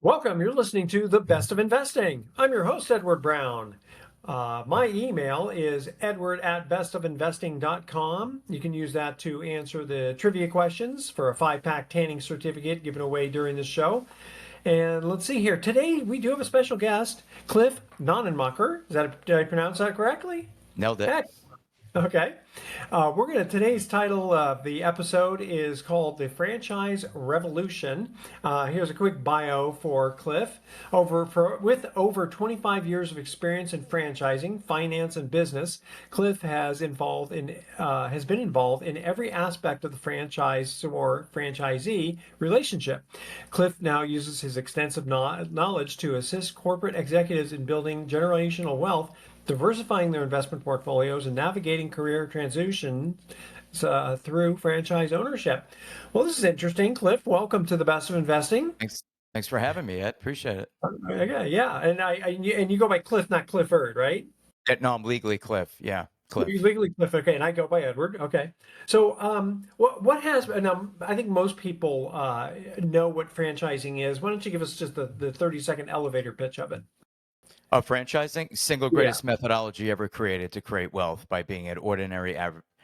Welcome. You're listening to The Best of Investing. I'm your host, Edward Brown. My email is edward@bestofinvesting.com. You can use that to answer the trivia questions for a 5-pack tanning certificate given away during the show. And let's see here. Today, we do have a special guest, Cliff Nonnenmacher. Did I pronounce that correctly? Nailed it. Heck, okay. Today's title of the episode is called The Franchise Revolution. Here's a quick bio for Cliff. With over 25 years of experience in franchising, finance, and business, Cliff has been involved in every aspect of the franchise or franchisee relationship. Cliff now uses his extensive knowledge to assist corporate executives in building generational wealth, diversifying their investment portfolios, and navigating career transitions through franchise ownership. Well, this is interesting. Cliff, welcome to the Best of Investing. Thanks for having me, Ed. Appreciate it. Okay, yeah, and you go by Cliff, not Clifford, right? No, I'm legally Cliff. Yeah, Cliff. You legally Cliff, okay, and I go by Edward. Okay, so what has? And I think most people know what franchising is. Why don't you give us just the 30-second elevator pitch of it? Franchising, single greatest methodology ever created to create wealth by being an ordinary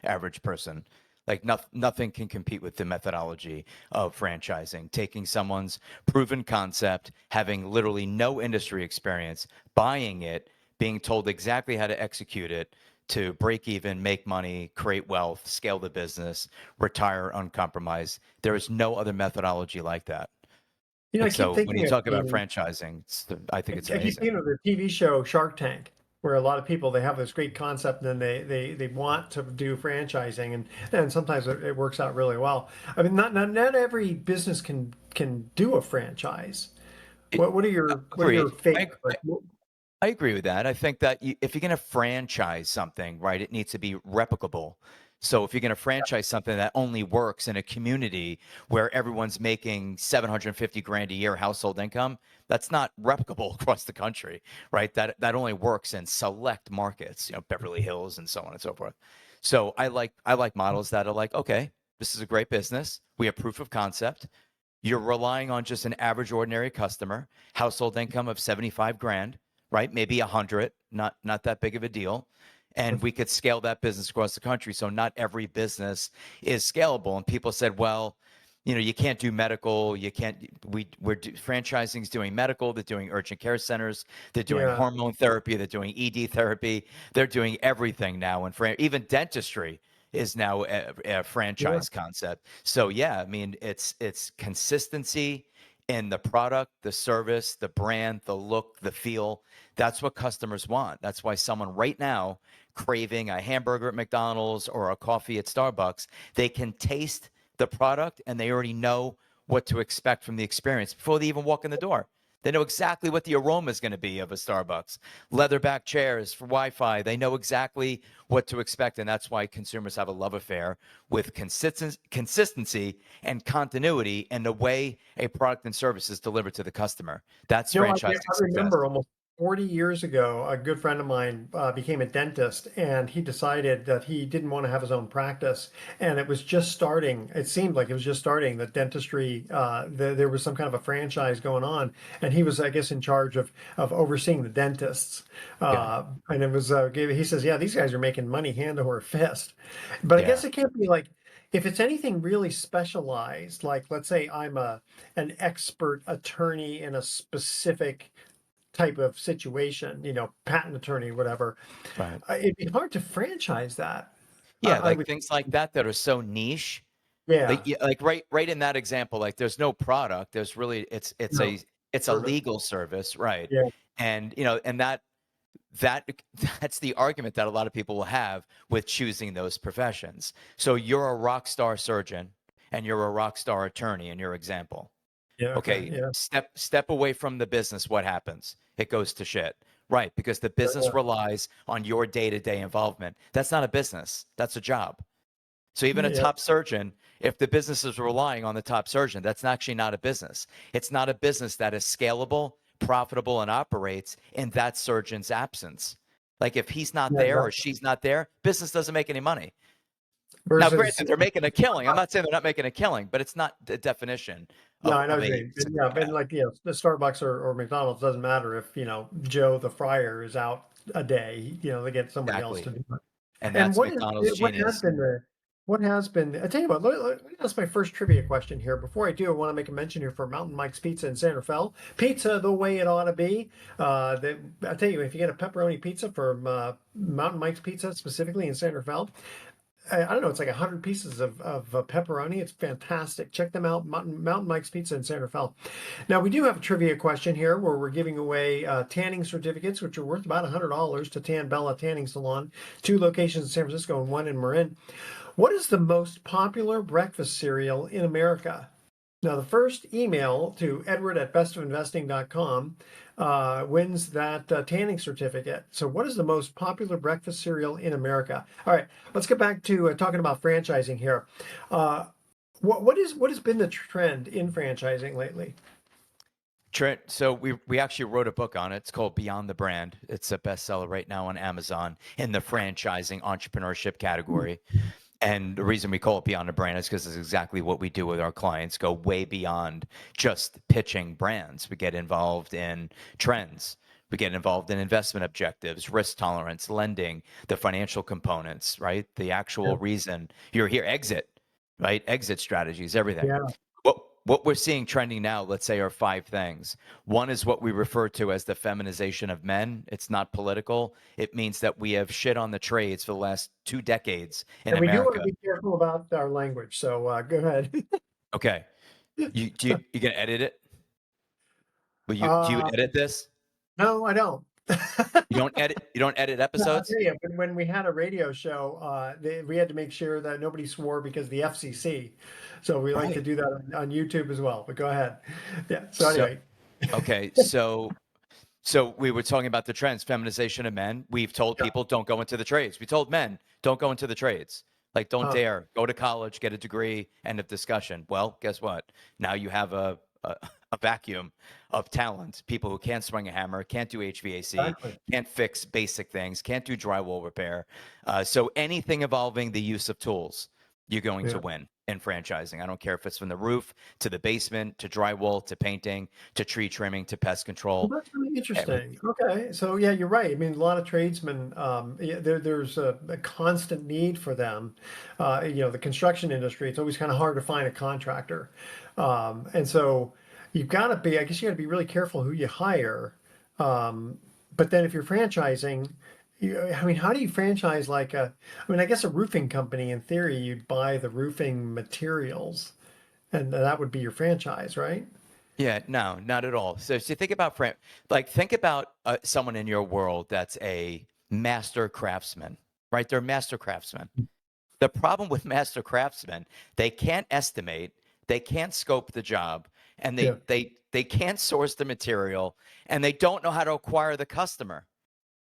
average person. Like nothing can compete with the methodology of franchising. Taking someone's proven concept, having literally no industry experience, buying it, being told exactly how to execute it to break even, make money, create wealth, scale the business, retire uncompromised. There is no other methodology like that. I keep So when thinking you of talk about franchising, I think it's I keep amazing. thinking of the TV show Shark Tank, where a lot of people they have this great concept and then they want to do franchising and sometimes it works out really well. I mean, not every business can do a franchise. What are your Agreed. favorite? I agree with that. I think that if you're going to franchise something, right, it needs to be replicable. So if you're going to franchise something that only works in a community where everyone's making 750 grand a year household income, that's not replicable across the country, right? That only works in select markets, Beverly Hills and so on and so forth. So I like models that are like, okay, this is a great business. We have proof of concept. You're relying on just an average ordinary customer, household income of 75 grand, right? Maybe 100, not that big of a deal. And we could scale that business across the country. So not every business is scalable. And people said, well, you can't do medical. You can't. Franchising is doing medical. They're doing urgent care centers. They're doing Yeah, hormone therapy. They're doing ED therapy. They're doing everything now. And even dentistry is now a yeah. franchise concept. So yeah, I mean, it's consistency in the product, the service, the brand, the look, the feel. That's what customers want. That's why someone right now craving a hamburger at McDonald's or a coffee at Starbucks, they can taste the product and they already know what to expect from the experience before they even walk in the door. They know exactly what the aroma is going to be of a Starbucks. Leatherback chairs for Wi-Fi. They know exactly what to expect, and that's why consumers have a love affair with consistency and continuity in the way a product and service is delivered to the customer. That's franchising I success. remember almost 40 years ago, a good friend of mine became a dentist, and he decided that he didn't want to have his own practice. And it was just starting. It seemed like it was just starting. The dentistry, there was some kind of a franchise going on, and he was, I guess, in charge of overseeing the dentists. Yeah, And it was, he says, yeah, these guys are making money hand over fist. But I yeah. guess it can't be like, if it's anything really specialized, like let's say I'm an expert attorney in a specific type of situation, patent attorney, whatever. Right. It'd be hard to franchise that. Yeah, I like would, things like that that are so niche. yeah, Like like right in that example, like there's no product. There's really no it's a service. legal service, right? Yeah, And and that that's the argument that a lot of people will have with choosing those professions. So you're a rock star surgeon and you're a rock star attorney in your example. yeah, okay, Okay, yeah, step away from the business, what happens? It goes to shit. Right, because the yeah, business relies on your day-to-day involvement. That's not a business. That's a job. So even a yeah, top surgeon, if the business is relying on the top surgeon, that's actually not a business. It's not a business that is scalable, profitable, and operates in that surgeon's absence. Like if he's not yeah, there or exactly. she's not there, business doesn't make any money. Now, Versus, granted, they're making a killing. I'm not saying they're not making a killing, but it's not the definition No, I know of what you a mean. Yeah, yeah, but like, the Starbucks or McDonald's doesn't matter if, Joe the fryer is out a day, they get somebody else to exactly. do it. And And that's McDonald's genius. what has been, I tell you what, let me ask my first trivia question here. Before I do, I want to make a mention here for Mountain Mike's Pizza in Santa Fe. Pizza the way it ought to be. I tell you, if you get a pepperoni pizza from Mountain Mike's Pizza, specifically in Santa Fe, I don't know, it's like 100 pieces of pepperoni. It's fantastic. Check them out, Mountain Mike's Pizza in Santa Fe. Now, we do have a trivia question here where we're giving away tanning certificates, which are worth about $100 to Tan Bella Tanning Salon, 2 locations in San Francisco and 1 in Marin. What is the most popular breakfast cereal in America? Now, the first email to edward@bestofinvesting.com wins that tanning certificate. So, what is the most popular breakfast cereal in America? All right, let's get back to talking about franchising here. Uh, what has been the trend in franchising lately? Trent, so we actually wrote a book on it. It's called Beyond the Brand. It's a bestseller right now on Amazon in the franchising entrepreneurship category. And the reason we call it Beyond the Brand is because it's exactly what we do with our clients, go way beyond just pitching brands. We get involved in trends. We get involved in investment objectives, risk tolerance, lending, the financial components, right? The Yeah, actual reason you're here, exit, right? Exit strategies, everything. yeah. What we're seeing trending now, let's say, are 5 things. One is what we refer to as the feminization of men. It's not political. It means that we have shit on the trades for the last 2 decades in And we do want to America. be careful about our language. So go ahead. Okay, you gonna edit it? Will you do you uh, edit this? no, I don't. You don't edit No, I'll episodes? tell you, when we had a radio show, we had to make sure that nobody swore because the FCC. So we like to Right. do that on YouTube as well. But go ahead. Yeah. So So anyway, okay, so we were talking about the trends, feminization of men. We've told yeah. people don't go into the trades. We told men don't go into the trades. Like don't Uh, dare go to college, get a degree, end of discussion. Well, guess what? Now you have a vacuum of talent. People who can't swing a hammer, can't do HVAC, exactly. can't fix basic things, can't do drywall repair. So anything involving the use of tools, you're going to Yeah. win in franchising. I don't care if it's from the roof to the basement to drywall to painting to tree trimming to pest Well, control. that's really interesting. Everything. Okay, so yeah, you're right. I mean, a lot of tradesmen, yeah, there's a constant need for them. The construction industry, it's always kind of hard to find a contractor, and so you've got to be. I guess you got to be really careful who you hire. Um, but then if you're franchising, I mean, how do you franchise like a? I mean, I guess a roofing company. In theory, you'd buy the roofing materials, and that would be your franchise, right? Yeah, no, not at all. So think about think about someone in your world that's a master craftsman, right? They're master craftsmen. The problem with master craftsmen, they can't estimate, they can't scope the job, and Yeah, they can't source the material, and they don't know how to acquire the customer.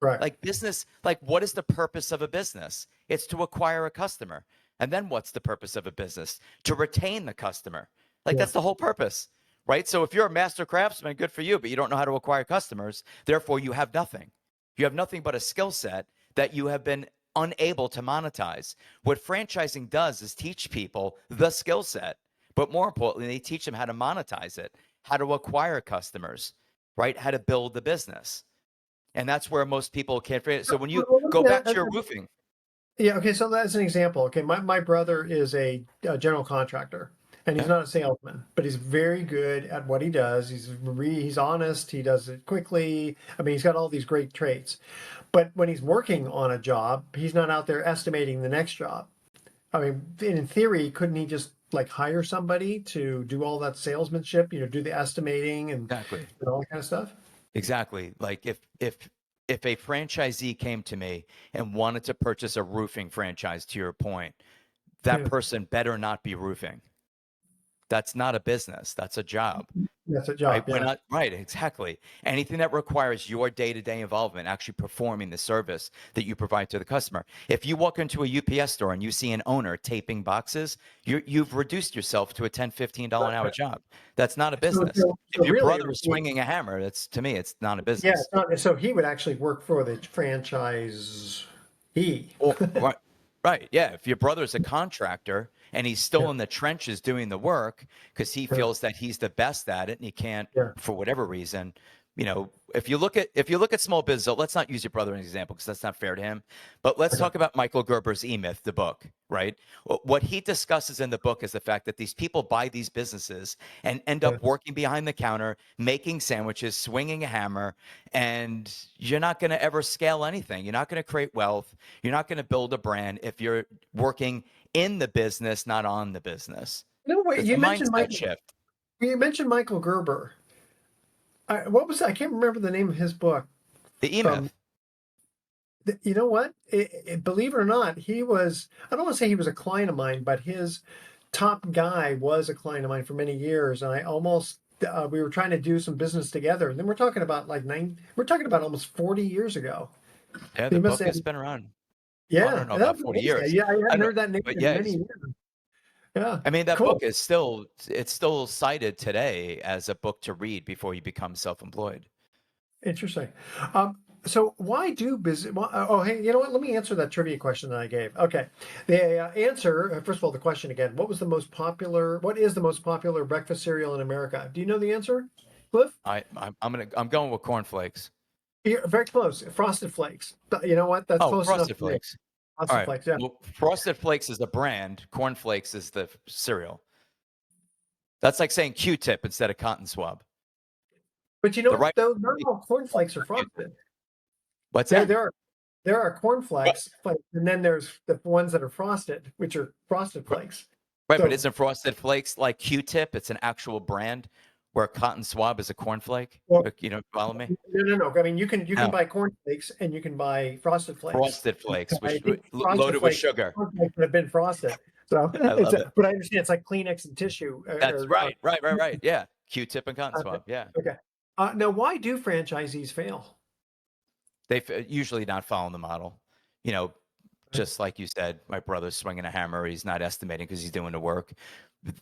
right. Like business, like what is the purpose of a business? It's to acquire a customer. And then what's the purpose of a business? To retain the customer. Like Yeah. that's the whole purpose, right? So if you're a master craftsman, good for you, but you don't know how to acquire customers, therefore you have nothing. You have nothing but a skill set that you have been unable to monetize. What franchising does is teach people the skill set, but more importantly, they teach them how to monetize it, how to acquire customers, right? How to build the business. And that's where most people can't figure it. So when you Well, let go me back to your roofing, yeah, okay, so that's an example. Okay, my brother is a general contractor, and he's yeah, not a salesman, but he's very good at what he does. He's honest. He does it quickly. I mean, he's got all these great traits. But when he's working on a job, he's not out there estimating the next job. I mean, in theory, couldn't he just like hire somebody to do all that salesmanship? Do the estimating exactly. and all that kind of stuff. Exactly. Like if a franchisee came to me and wanted to purchase a roofing franchise, to your point, that Yeah, person better not be roofing. That's not a business. That's a job. that's a Right? job. We're Yeah. not right, exactly. Anything that requires your day-to-day involvement, actually performing the service that you provide to the customer. If you walk into a UPS store and you see an owner taping boxes, you've reduced yourself to a $10, $15 an hour job. That's not a So, business. so, so If your really, brother is swinging a hammer, that's to me, it's not a yeah, business. it's not, so he would actually work for the franchise. He. Well, right, right, yeah. If your brother's a contractor and he's still Yeah. in the trenches doing the work because he Yeah. feels that he's the best at it and he can't, Yeah. for whatever reason. If you look at small business, let's not use your brother as an example because that's not fair to him. But let's Okay. talk about Michael Gerber's E-Myth, the book, right? What he discusses in the book is the fact that these people buy these businesses and end Yeah. up working behind the counter, making sandwiches, swinging a hammer, and you're not going to ever scale anything. You're not going to create wealth. You're not going to build a brand if you're working in the business, not on the business. No, wait, It's a you mentioned mindset Michael. shift. You mentioned Michael Gerber. What was I can't remember the name of his book. The From E-Myth. you know what? Believe it or not, he was. I don't want to say he was a client of mine, but his top guy was a client of mine for many years, and I almost. We were trying to do some business together, and then we're talking about like nine. We're talking about almost 40 years ago. Yeah, He the must book have. has been around. Well, I Yeah, don't know that about was 40 amazing. years. Yeah, I I hadn't don't, heard that name but in yeah, many years. Yeah, I mean that book cool. is still cited today as a book to read before you become self-employed. Interesting. So why do business? Oh, hey, you know what? Let me answer that trivia question that I gave. Okay, the answer. First of all, the question again. What was the most popular? What is the most popular breakfast cereal in America? Do you know the answer, Cliff? I'm going with cornflakes. You're very close. Frosted Flakes. You know what? That's Oh, close enough Frosted for me. Flakes. All Frosted right. Flakes. Yeah. Well, Frosted Flakes is the brand. Cornflakes is the cereal. That's like saying Q-tip instead of cotton swab. But you The know, right. though, not all cornflakes are frosted. What's There, that? there are there are Well, cornflakes, and then there's the ones that are frosted, which are Frosted Flakes. right, but So isn't Frosted Flakes like Q-tip? It's an actual brand where cotton swab is a cornflake. well, You know, follow me? no. I mean, you can No. buy corn flakes and you can buy frosted flakes. Frosted Flakes, I which think frosted loaded with flakes sugar. have been frosted. So I it's love it. but I understand it's like Kleenex and tissue. That's right, right. Yeah, Q-tip and cotton Uh, swab. Yeah, okay. Now, why do franchisees fail? they usually not following the model. You know, just like you said, my brother's swinging a hammer. He's not estimating because he's doing the work.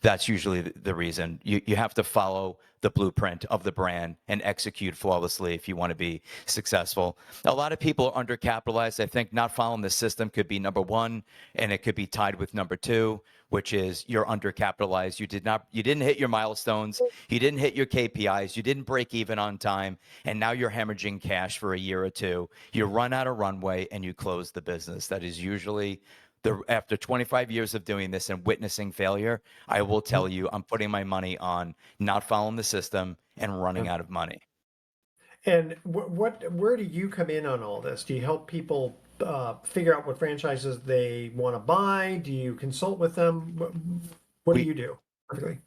That's usually the reason. You have to follow the blueprint of the brand and execute flawlessly if you want to be successful. A lot of people are undercapitalized. I think not following the system could be number one, and it could be tied with number two, which is you're undercapitalized. You didn't hit your milestones, you didn't hit your KPIs, you didn't break even on time, and now you're hemorrhaging cash for a year or two. You run out of runway and you close the business. That is usually after 25 years of doing this and witnessing failure, I will tell you I'm putting my money on not following the system and running out of money. And where do you come in on all this? Do you help people figure out what franchises they want to buy? Do you consult with them? What do We you do? Perfectly.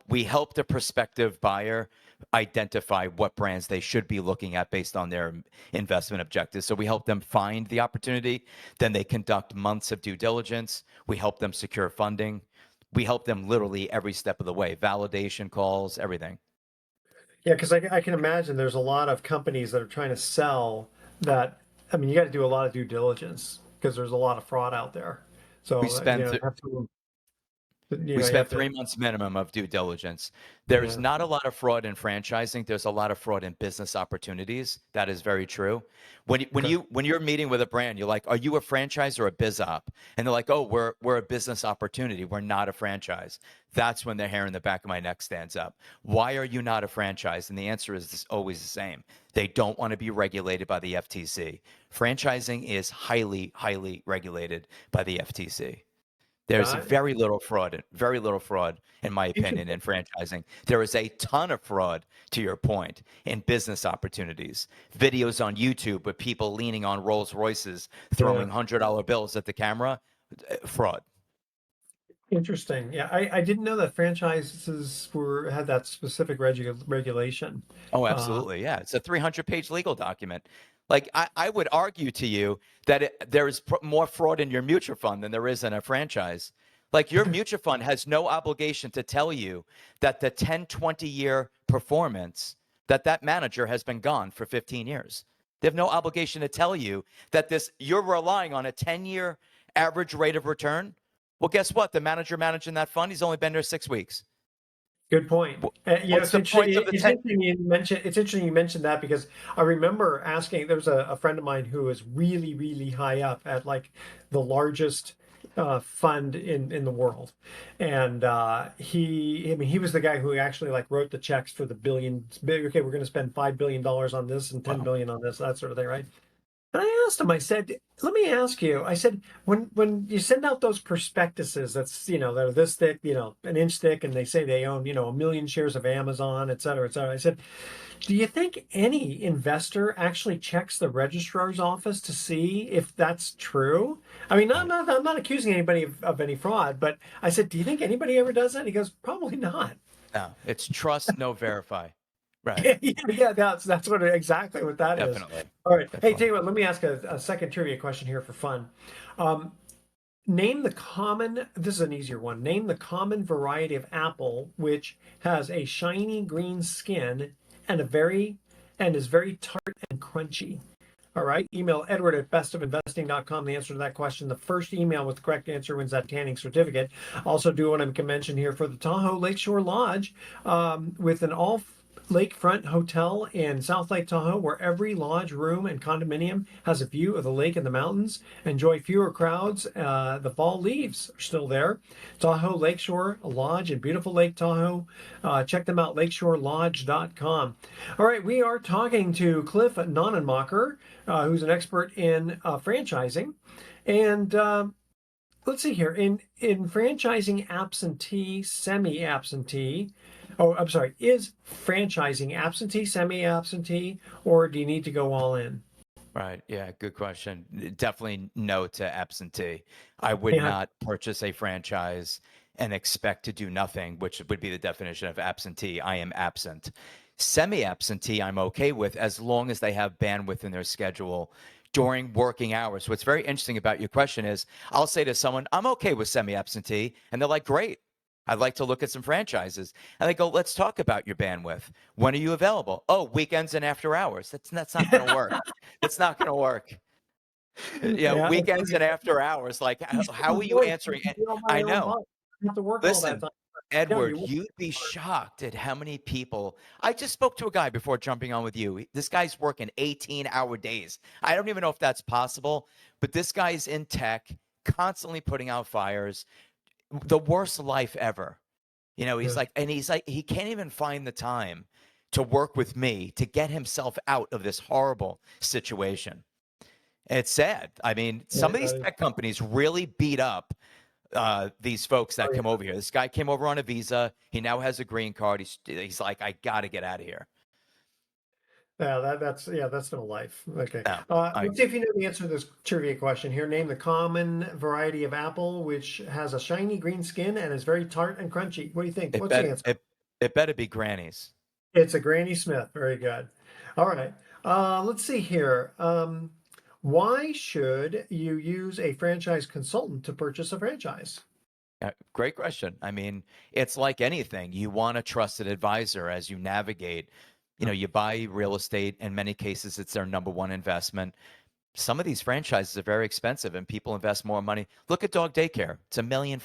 we help the prospective buyer identify what brands they should be looking at based on their investment objectives. So we help them find the opportunity, then they conduct months of due diligence, we help them secure funding, we help them literally every step of the way, validation calls, everything. Yeah, because I can imagine there's a lot of companies that are trying to sell that. I mean, you got to do a lot of due diligence because there's a lot of fraud out there. We So spend We you have spent to. 3 months minimum of due diligence. There's Yeah. not a lot of fraud in franchising. There's a lot of fraud in business opportunities. That is very true. Okay. When you're meeting with a brand, you're like, "Are you a franchise or a biz op?" And they're like, "Oh, we're a business opportunity. We're not a franchise." That's when the hair in the back of my neck stands up. Why are you not a franchise? And the answer is always the same. They don't want to be regulated by the FTC. Franchising is highly regulated by the FTC. There's Got it. very little fraud, in my opinion, in franchising. There is a ton of fraud, to your point, in business opportunities. Videos on YouTube with people leaning on Rolls Royces, Yeah. throwing $100 bills at the camera, fraud. Interesting. Yeah, I didn't know that franchises were had that specific regulation. Oh, Uh, absolutely. Yeah. It's a 300-page legal document. Like, I would argue to you that there is more fraud in your mutual fund than there is in a franchise. Like, your mutual fund has no obligation to tell you that the 10, 20-year performance that manager has been gone for 15 years. They have no obligation to tell you that you're relying on a 10-year average rate of return. Well, guess what? The manager managing that fund, he's only been there 6 weeks. Good point. What's It's the interesting. point of the It's 10? interesting you mentioned. It's interesting you mentioned that because I remember asking. There was a friend of mine who was really high up at like the largest fund in the world, and he was the guy who actually like wrote the checks for the billions. Okay, we're going to spend $5 billion on this and 10 billion on this, that sort of thing, right? And I asked him, I said, let me ask you, I said, when you send out those prospectuses, that's, that are this thick, an inch thick, and they say they own, 1 million shares of Amazon, et cetera, et cetera. I said, do you think any investor actually checks the registrar's office to see if that's true? I mean, Right. I'm not accusing anybody of any fraud, but I said, do you think anybody ever does that? He goes, probably not. No, it's trust, no verify. Right. Yeah, that's exactly what that is. Definitely. All right. Hey, tell Definitely. you what, let me ask a second trivia question here for fun. Um, Name the common, this is an easier one. Name the common variety of apple which has a shiny green skin and is very tart and crunchy. All right. Email Edward at bestofinvesting.com the answer to that question. The first email with the correct answer wins that tanning certificate. Also, do want to mention here for the Tahoe Lakeshore Lodge with an all lakefront hotel in South Lake Tahoe, where every lodge, room, and condominium has a view of the lake and the mountains. Enjoy fewer crowds. The fall leaves are still there. Tahoe Lakeshore Lodge in beautiful Lake Tahoe. Check them out, lakeshorelodge.com. All right, we are talking to Cliff Nonnenmacher, who's an expert in franchising. And let's see here. In franchising absentee, semi-absentee, oh, I'm sorry, is franchising absentee, semi-absentee, or do you need to go all in? Right. Yeah. Good question. Definitely no to absentee. I would Yeah, not purchase a franchise and expect to do nothing, which would be the definition of absentee. I am absent. Semi-absentee, I'm okay with as long as they have bandwidth in their schedule during working hours. What's very interesting about your question is I'll say to someone, I'm okay with semi-absentee. And they're like, great. I'd like to look at some franchises. And they go, let's talk about your bandwidth. When are you available? Oh, weekends and after hours. That's not going to work. It's not going to work. yeah. Weekends and after hours. Like, He's how are you self-employed. answering I it? can do all my I own know. boss. I have to work all that Listen, time. Yeah, Edward, you work you'd be hard. shocked at how many people. I just spoke to a guy before jumping on with you. This guy's working 18-hour days. I don't even know if that's possible, but this guy's in tech, constantly putting out fires. The worst life ever. Yeah, He's like, he can't even find the time to work with me to get himself out of this horrible situation. It's sad. I mean, some of these that is, tech companies really beat up these folks that oh, come yeah. over here. This guy came over on a visa. He now has a green card. He's like, I got to get out of here. Yeah, that's no life. Okay. No, I Let's see if you know the answer to this trivia question here. Name the common variety of apple which has a shiny green skin and is very tart and crunchy. What do you think? it What's the bet answer? it better be Granny's. It's a Granny Smith. Very good. All right. Let's see here. Why should you use a franchise consultant to purchase a franchise? Great question. I mean, it's like anything. You want a trusted advisor as you navigate. You buy real estate. In many cases, it's their number one investment. Some of these franchises are very expensive and people invest more money. Look at dog daycare. It's $1.5 million.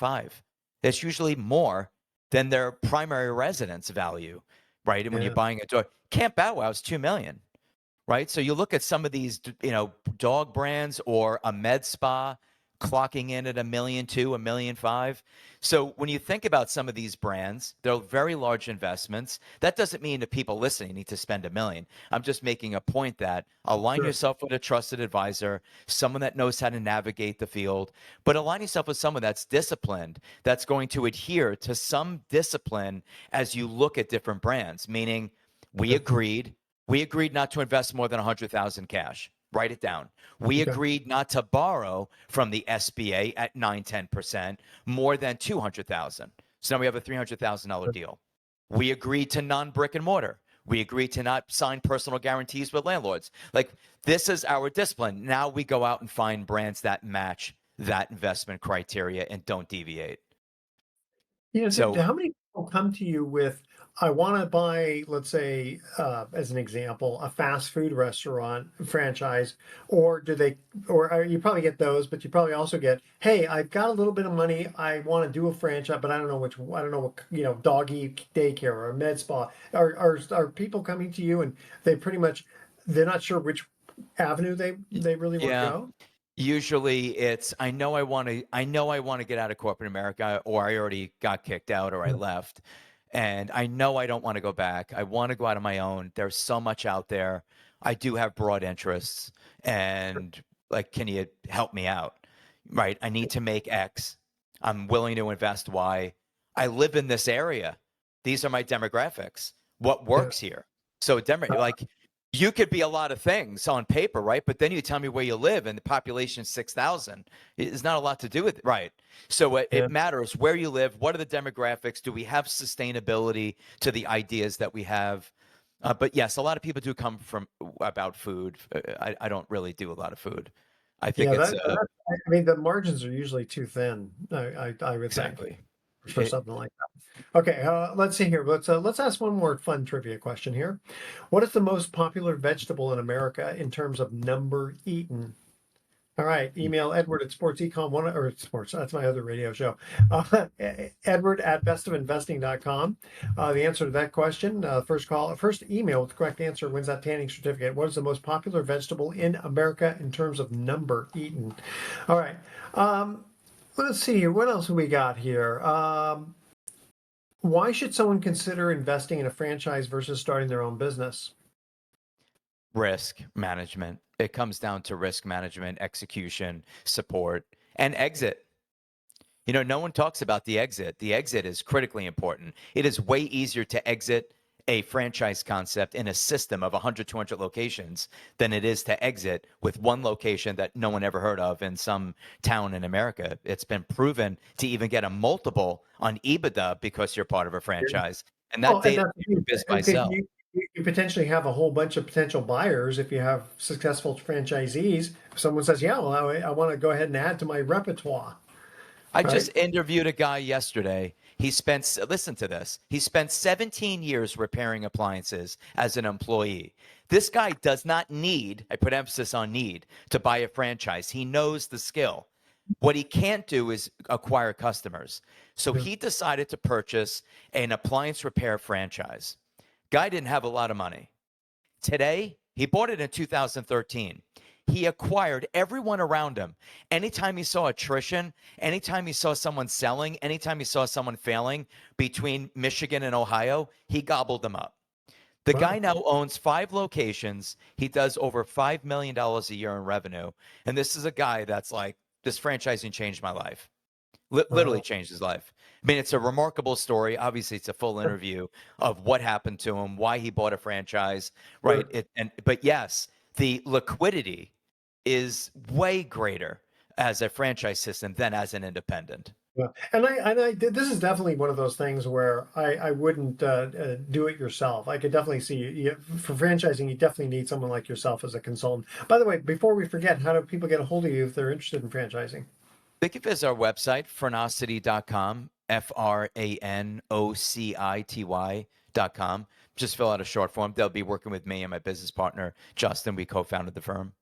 It's usually more than their primary residence value, right? And when you're Yeah, buying a dog, Camp Bow Wow is 2 million, right? So you look at some of these, dog brands or a med spa clocking in at 1.2 million, 1.5 million. So when you think about some of these brands, they're very large investments. That doesn't mean the people listening need to spend 1 million. I'm just making a point that align sure. yourself with a trusted advisor, someone that knows how to navigate the field, but align yourself with someone that's disciplined, that's going to adhere to some discipline as you look at different brands, meaning we Okay. agreed we agreed not to invest more than 100,000 cash. Write it down. We Okay. agreed not to borrow from the SBA at 9-10% more than 200,000. So now we have a $300,000 deal. We agreed to non-brick and mortar. We agreed to not sign personal guarantees with landlords. Like, this is our discipline. Now we go out and find brands that match that investment criteria and don't deviate. So How many people come to you with, I want to buy, let's say, as an example, a fast food restaurant franchise, or you probably get those, but you probably also get, hey, I've got a little bit of money, I want to do a franchise, but I don't know I don't know what, doggy daycare or a med spa. Are people coming to you and they're not sure which avenue they really want to yeah, go? Usually it's I know I want to get out of corporate America, or I already got kicked out, or I left. And I know I don't want to go back. I want to go out on my own. There's so much out there. I do have broad interests, and like, can you help me out? Right? I need to make X. I'm willing to invest Y. I live in this area. These are my demographics. What Yeah. works here? So like, you could be a lot of things on paper, right? But then you tell me where you live and the population is 6,000. It's not a lot to do with it, right? So Yeah. it matters where you live. What are the demographics? Do we have sustainability to the ideas that we have? But yes, a lot of people do come from about food. I don't really do a lot of food. I think Yeah, it's I mean, the margins are usually too thin. I would think exactly. for something like that. Okay, let's see here. Let's ask one more fun trivia question here. What is the most popular vegetable in America in terms of number eaten? All right, email Edward at sportsecom1 or sports. That's my other radio show. Edward at bestofinvesting.com. The answer to that question, first email with the correct answer wins that tanning certificate. What is the most popular vegetable in America in terms of number eaten? All right. Let's see here. What else have we got here? Why should someone consider investing in a franchise versus starting their own business? Risk management. It comes down to risk management, execution, support, and exit. You know, no one talks about the exit. The exit is critically important. It is way easier to exit a franchise concept in a system of 100, 200 locations than it is to exit with one location that no one ever heard of in some town in America. It's been proven to even get a multiple on EBITDA because you're part of a franchise. And Well, that and data that's the for thing, biz by because sell. you potentially have a whole bunch of potential buyers if you have successful franchisees. If someone says, "Yeah, well, I want to go ahead and add to my repertoire," I right? just interviewed a guy yesterday. Listen to this. He spent 17 years repairing appliances as an employee. This guy does not need, I put emphasis on need, to buy a franchise. He knows the skill. What he can't do is acquire customers. So Yeah. he decided to purchase an appliance repair franchise. Guy didn't have a lot of money. Today, he bought it in 2013. He acquired everyone around him. Anytime he saw attrition, anytime he saw someone selling, anytime he saw someone failing between Michigan and Ohio, he gobbled them up. The guy Wow. now owns 5 locations. He does over $5 million a year in revenue. And this is a guy that's like, this franchising changed my life. Literally Wow. changed his life. I mean, it's a remarkable story. Obviously, it's a full interview of what happened to him, why he bought a franchise, right? Sure. But yes, the liquidity is way greater as a franchise system than as an independent. Yeah. And this is definitely one of those things where I wouldn't do it yourself. I could definitely see for franchising, you definitely need someone like yourself as a consultant. By the way, before we forget, how do people get a hold of you if they're interested in franchising? They can visit our website, franocity.com, FRANOCITY.com. Just fill out a short form. They'll be working with me and my business partner, Justin. We co founded the firm.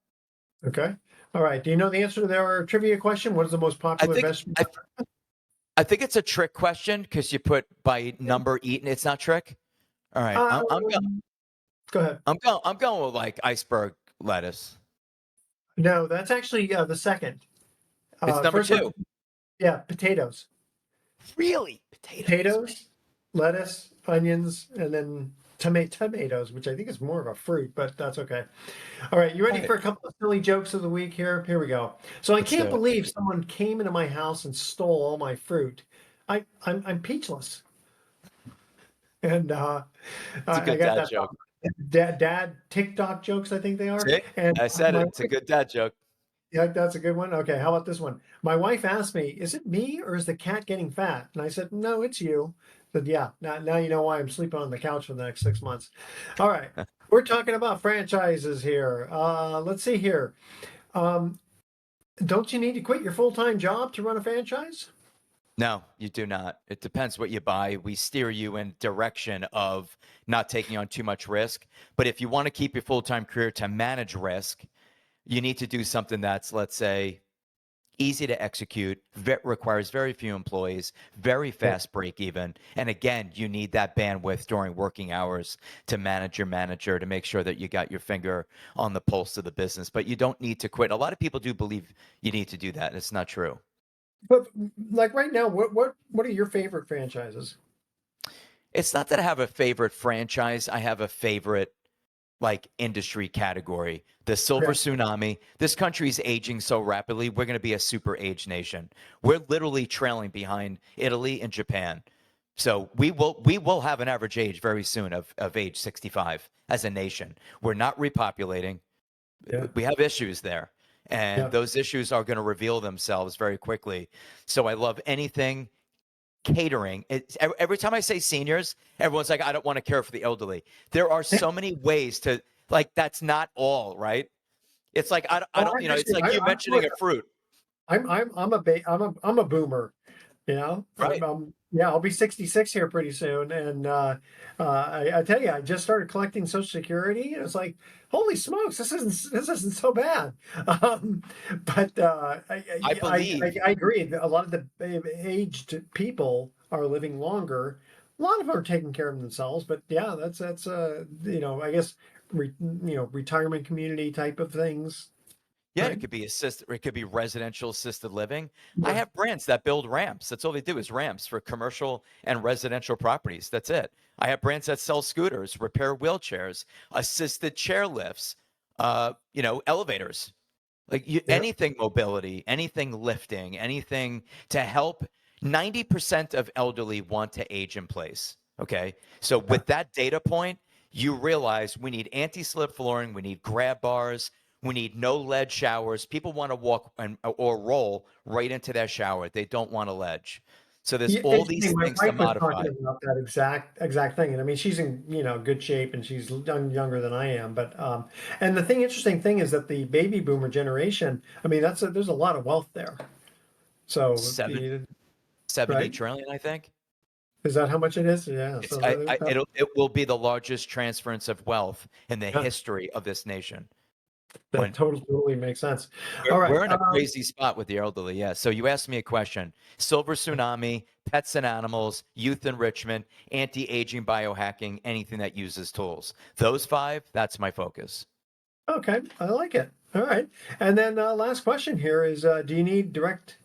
Okay. All right. Do you know the answer to their trivia question? What is the most I popular think vegetable? I think it's a trick question because you put by number eaten. It's not trick. All right, Go ahead. I'm going with like iceberg lettuce. No, that's actually the second. It's number First one, two. yeah, potatoes. Really, potatoes. Potatoes, lettuce, onions, and then tomatoes, which I think is more of a fruit, but that's okay. All right, you ready Right. for a couple of silly jokes of the week here? Here we go. So I Let's do can't it. believe someone came into my house and stole all my fruit. I'm peachless, and It's a I good got dad that joke. dad TikTok jokes. I think they are, See, and I said my it. It's a good dad joke. yeah, that's a good one. Okay, how about this one? My wife asked me, "Is it me or is the cat getting fat?" And I said, "No, it's you." But yeah, now you know why I'm sleeping on the couch for the next 6 months. All right, we're talking about franchises here. Let's see here. Um, don't you need to quit your full-time job to run a franchise? No, you do not. It depends what you buy. We steer you in direction of not taking on too much risk. But if you want to keep your full-time career to manage risk, you need to do something that's, let's say, easy to execute, requires very few employees, very Yeah. fast break even. And again, you need that bandwidth during working hours to manage your manager to make sure that you got your finger on the pulse of the business. But you don't need to quit. A lot of people do believe you need to do that. It's not true. But like right now, what are your favorite franchises? It's not that I have a favorite franchise. I have a favorite like industry category. The silver Okay. tsunami. This country's aging so rapidly. We're going to be a super age nation. We're literally trailing behind Italy and Japan. So we will have an average age very soon of age 65 as a nation. We're not repopulating. Yeah. We have issues there. And Yeah. those issues are going to reveal themselves very quickly. So I love anything catering. Every time I say seniors, everyone's like, I don't want to care for the elderly. There are so many ways to like. That's not all, right? It's like I Well, don't. I It's understand. like you mentioning Look, a fruit, I'm a boomer. You know, right? yeah, I'll be 66 here pretty soon, and I tell you, I just started collecting Social Security, and it's like, holy smokes, this isn't so bad. Um, but I believe. I agree that a lot of the aged people are living longer. A lot of them are taking care of themselves, but yeah, that's I guess retirement community type of things, Yeah, it right? could be assisted. It could be residential assisted living. I Yeah. have brands that build ramps. That's all they do is ramps for commercial and residential properties. That's it. I have brands that sell scooters, repair wheelchairs, assisted chair lifts, elevators. Like Yeah. anything mobility, anything lifting, anything to help. 90% of elderly want to age in place. Okay. So Yeah. with that data point, you realize we need anti-slip flooring, we need grab bars, we need no lead showers. People want to walk or roll right into their shower. They don't want a ledge. So there's Yeah, all these interesting. My things to wife was modify. talking about that exact thing, and I mean, she's in good shape, and she's younger than I am. But and the interesting thing is that the baby boomer generation. I mean, there's a lot of wealth there. So Seven, 70 right, trillion, I think. is that how much it is? Yeah. It's So it will be the largest transference of wealth in the yeah, history of this nation. that When totally makes sense. we're, All right. we're in a crazy spot with the elderly, yeah. So you asked me a question: silver tsunami, pets and animals, youth enrichment, anti-aging, biohacking, anything that uses tools. Those five, that's my focus. Okay, I like it. All right. And then last question here is, do you need direct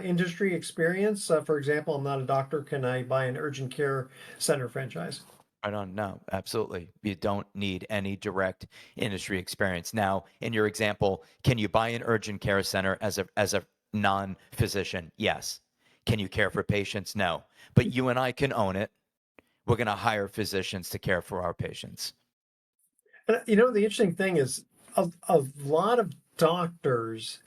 industry experience? For example, I'm not a doctor. Can I buy an urgent care center franchise? Right on. No, absolutely. You don't need any direct industry experience. Now, in your example, can you buy an urgent care center as a non-physician? Yes. Can you care for patients? No. But you and I can own it. We're going to hire physicians to care for our patients. And, the interesting thing is a lot of doctors,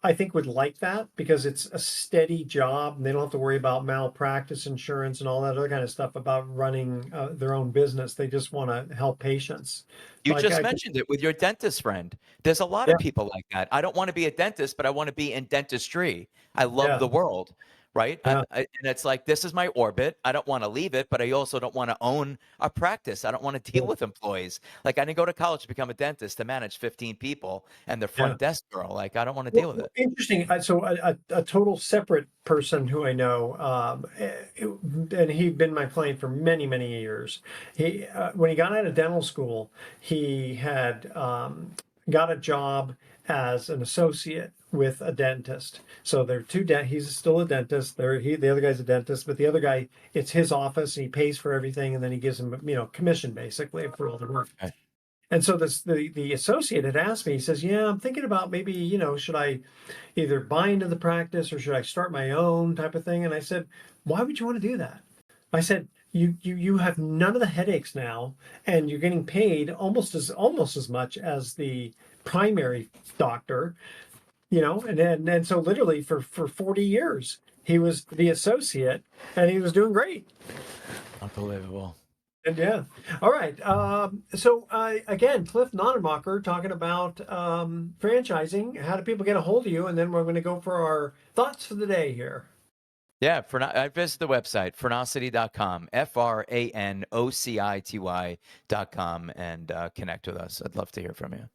I think, would like that because it's a steady job and they don't have to worry about malpractice insurance and all that other kind of stuff about running their own business. They just want to help patients. You Like, just mentioned it with your dentist friend. There's a lot yeah, of people like that. I don't want to be a dentist, but I want to be in dentistry. I love yeah, the world, right? yeah. And it's like, this is my orbit. I don't want to leave it, but I also don't want to own a practice. I don't want to deal Yeah. with employees. Like, I didn't go to college to become a dentist to manage 15 people and the Yeah. front desk girl. Like, I don't want to deal Well, with it. interesting. So a total separate person who I know, and he'd been my client for many, many years. He when he got out of dental school, he had got a job as an associate with a dentist. So they're he's still a dentist. The other guy's a dentist, but the other guy, it's his office and he pays for everything and then he gives him, commission basically for all the work. Right. And so the associate had asked me, he says, yeah, I'm thinking about maybe, should I either buy into the practice or should I start my own type of thing? And I said, why would you want to do that? I said, you have none of the headaches now, and you're getting paid almost as much as the primary doctor, and so literally for 40 years he was the associate and he was doing great. Unbelievable. And yeah. All right. So again, Cliff Nonnenmacher talking about franchising. How do people get a hold of you? And then we're going to go for our thoughts for the day here. Yeah, I visit the website, Franocity.com, FRANOCITY.com, and connect with us. I'd love to hear from you.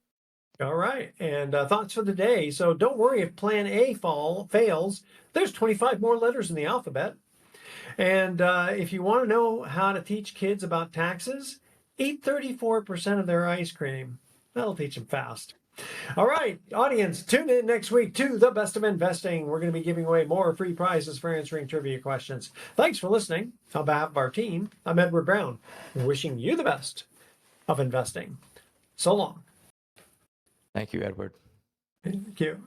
All right. And thoughts for the day. So don't worry if plan A fails. There's 25 more letters in the alphabet. And if you want to know how to teach kids about taxes, eat 34% of their ice cream. That'll teach them fast. All right, audience, tune in next week to The Best of Investing. We're going to be giving away more free prizes for answering trivia questions. Thanks for listening. On behalf of our team, I'm Edward Brown, wishing you the best of investing. So long. Thank you, Edward. Thank you.